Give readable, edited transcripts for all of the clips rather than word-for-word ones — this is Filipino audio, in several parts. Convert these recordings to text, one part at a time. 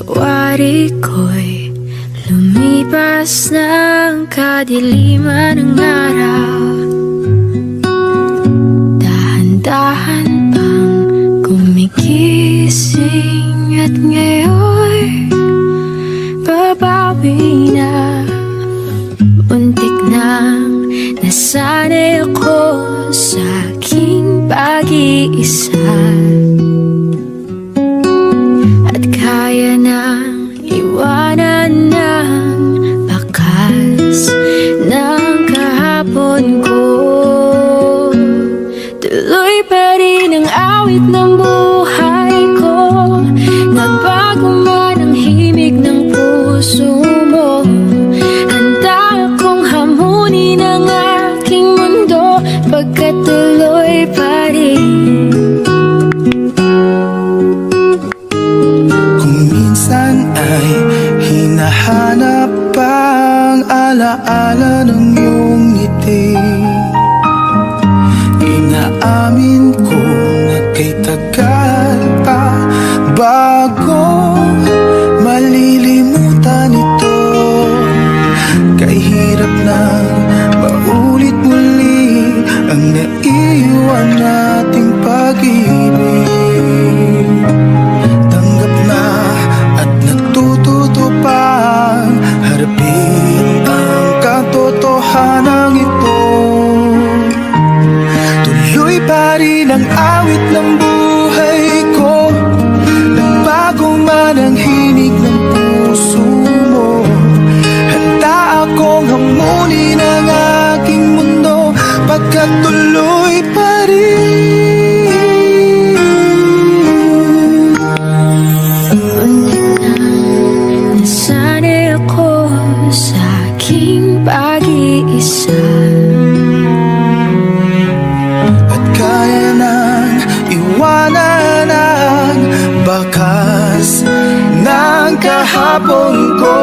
Wari ko'y lumipas ng kadiliman ng araw. Dahan-dahan pang gumigising at ngayon babawi na. Muntik nang nasanay ako sa aking pag-iisa, at kaya nang iwanan ng bakas ng kahapon ko. Tuloy pa rin ang awit ng buhay ko, nagbago man ang himig ng puso mo. Handa akong hamunin ang aking mundo, pagkat tuloy pa rin. Kung minsan ay hinahanap ang alaala ng iyong ngiti, inaamin ko na kay tagal pa bago malilimutan ito. Kay hirap na maulit muli ang naiwan nating pag-ibig. Tanggap na at natututo pang harapin ang katotohanan ito. Tuloy pa rin ang awit ng buhay ko, nagbago man ang himig ng puso mo. Handa akong hamunin ang aking mundo, pagkat tuloy pa rin. Muntik nang nasanay ako sa aking pag-iisa, At kaya nang iwanan ang bakas ng kahapon ko.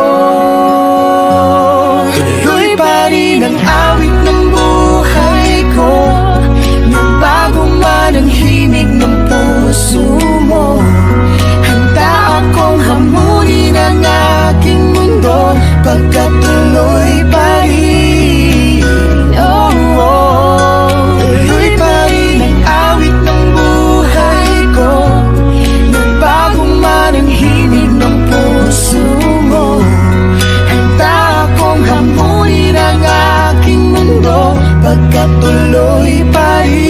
Tuloy pa rin ang awit ng buhay ko, nagbago man ang himig ng puso mo. Handa akong hamunin ang aking mundo, pagkat tuloy pa rin. Oh, oh. Tuloy pa rin ang awit ng buhay ko, nagbago man ang himig ng puso mo. Handa akong hamunin ang aking mundo, pagkat tuloy pa rin.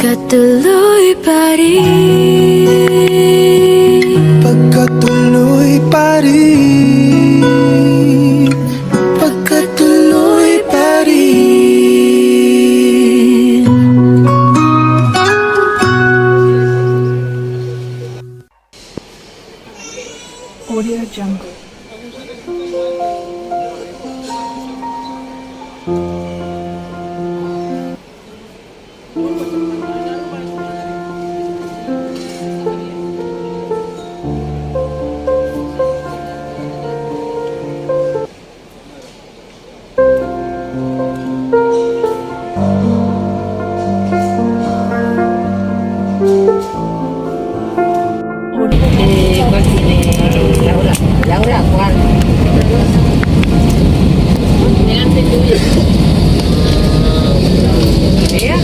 pagkat tuloy pa rin. Pagkat tuloy pa rin. Pagkat tuloy pa rin. Audio Jungle. Laura Juan. Delante tuyo. ¿Ella?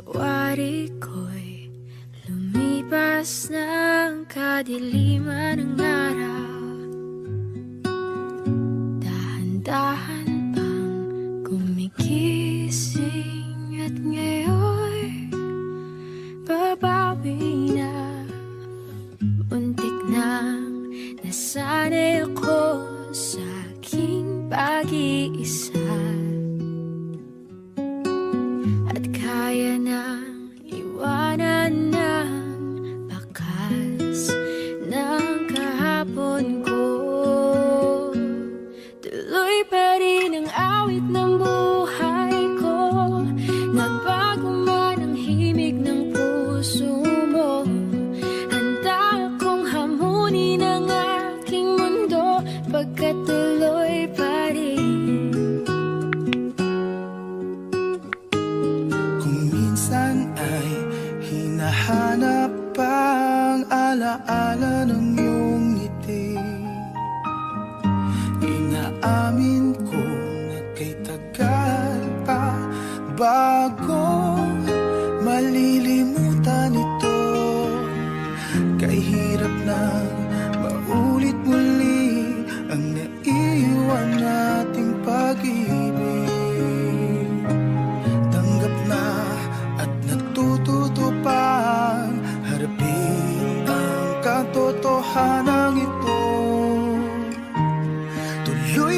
Wari ko'y lumipas ng kadiliman ng araw. Dahan-dahan pang gumigising at ngayon babawi na. Muntik nang nasanay ako sa aking pag-iisa, at kaya nang iwanan ng bakas ng kahapon ko. Tuloy pa rin ang awit ng buhay ko, nagbago man ang himig ng puso mo. Handa akong hamunin ang aking mundo,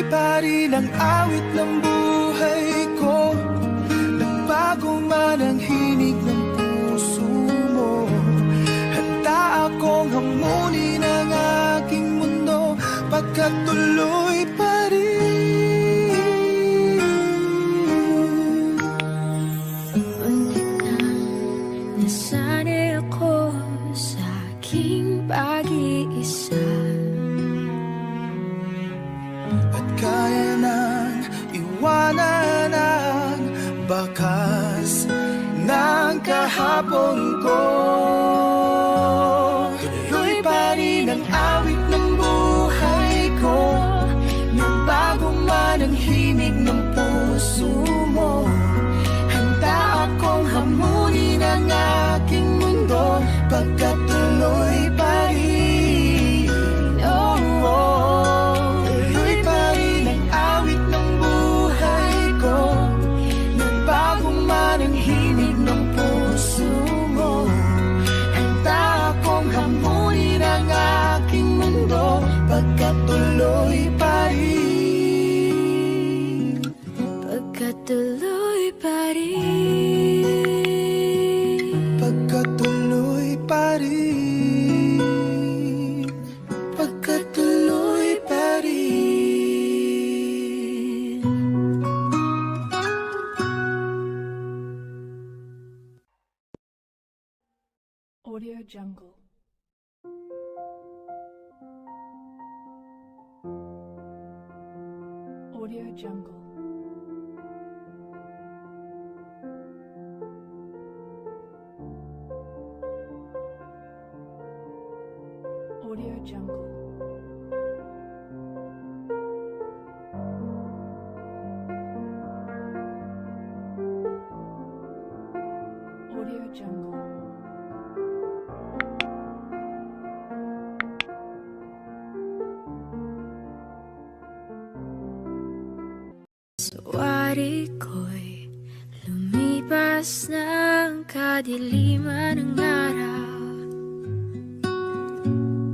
Tuloy pa rin ang awit ng buhay ko. Nagbago man ang hinig ng puso mo. Handa akong hamunin ang aking mundo, pagkat tuloy pa rin. Untik na nasanay ako sa aking pag-iisa. At kaya nang iwanan ang bakas ng kahapon ko. Tuloy pa rin ang awit ng buhay ko. Nagbago man ang himig ng puso mo. Handa akong hamunin ang aking mundo, pagkat tuloy pa rin. Oh, oh. Tuloy pa rin ang awit ng buhay ko. Nagbago man ang himig ng puso mo. Handa akong hamunin ang aking mundo, pagkat tuloy pa rin. Pagkat tuloy pa rin. Pagkat tuloy pa rin. Pagkat tuloy pa rin. Audio Jungle. Audio Jungle. Audio Jungle. Audio Jungle. Wari ko'y lumipas ng kadiliman ng araw.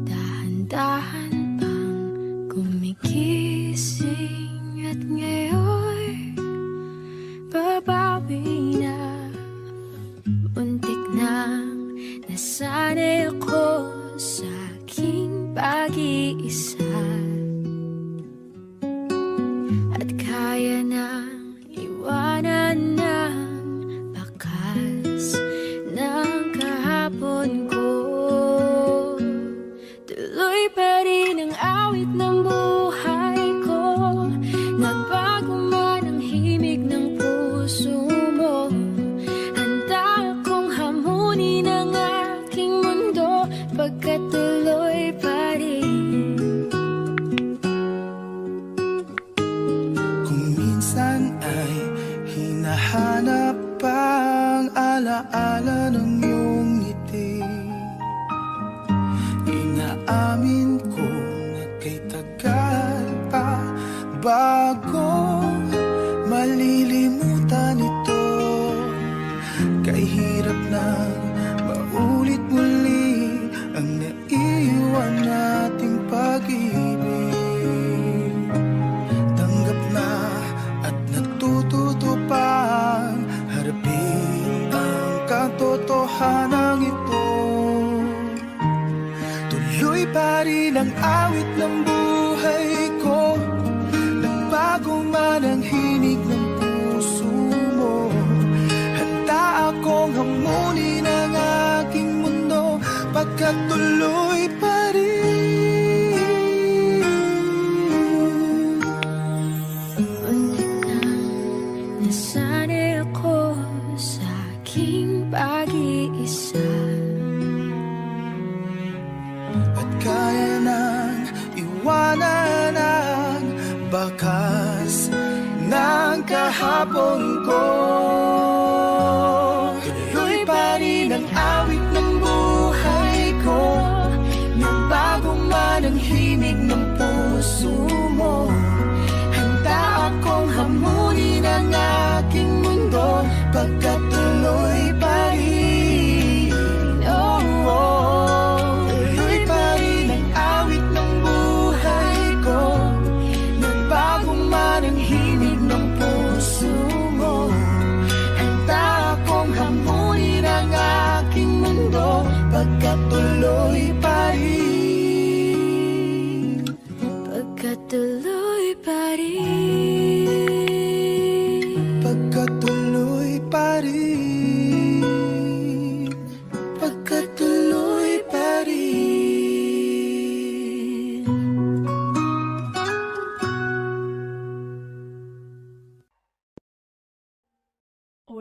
Dahan-dahan pang gumigising, at ngayon babawi na. Muntik nang nasanay ako sa aking pag-iisa. At kaya nang iwanan ng bakas ng kahapon ko. Tuloy pa rin ang awit ng buhay ko. Nagbago man ang himig ng puso mo. Handa akong hamunin ang aking mundo, pagkat tuloy pa rin. Minsan ay hinahanap ang alaala ng iyong ngiti. Inaamin ko na kay tagal pa bago malilimutan ito. Kay hirap nang maulit muli ang naiwan nating pag-ibig. Tanggap na at natututo pang harapin ang katotohanan ito. Tuloy pa rin ang awit ng buhay ko. Nagbago man ang hinig ng puso mo. Handa akong hamunin ang aking mundo, pagkat tuloy pa rin. Untik na nasanay ako sa aking pag-iisa. At kaya nang iwanan ang bakas ng kahapon ko. Tuloy pa rin ang awit ng buhay ko. Nagbago man ang himig ng puso mo. Handa akong hamunin ang aking mundo, pagkat tuloy pa rin. Oh, oh. Tuloy pa rin ang awit ng buhay ko. Nagbago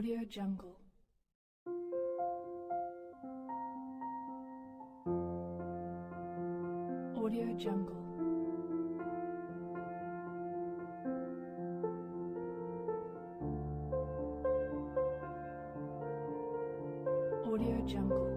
Audio Jungle. Audio Jungle. Audio Jungle.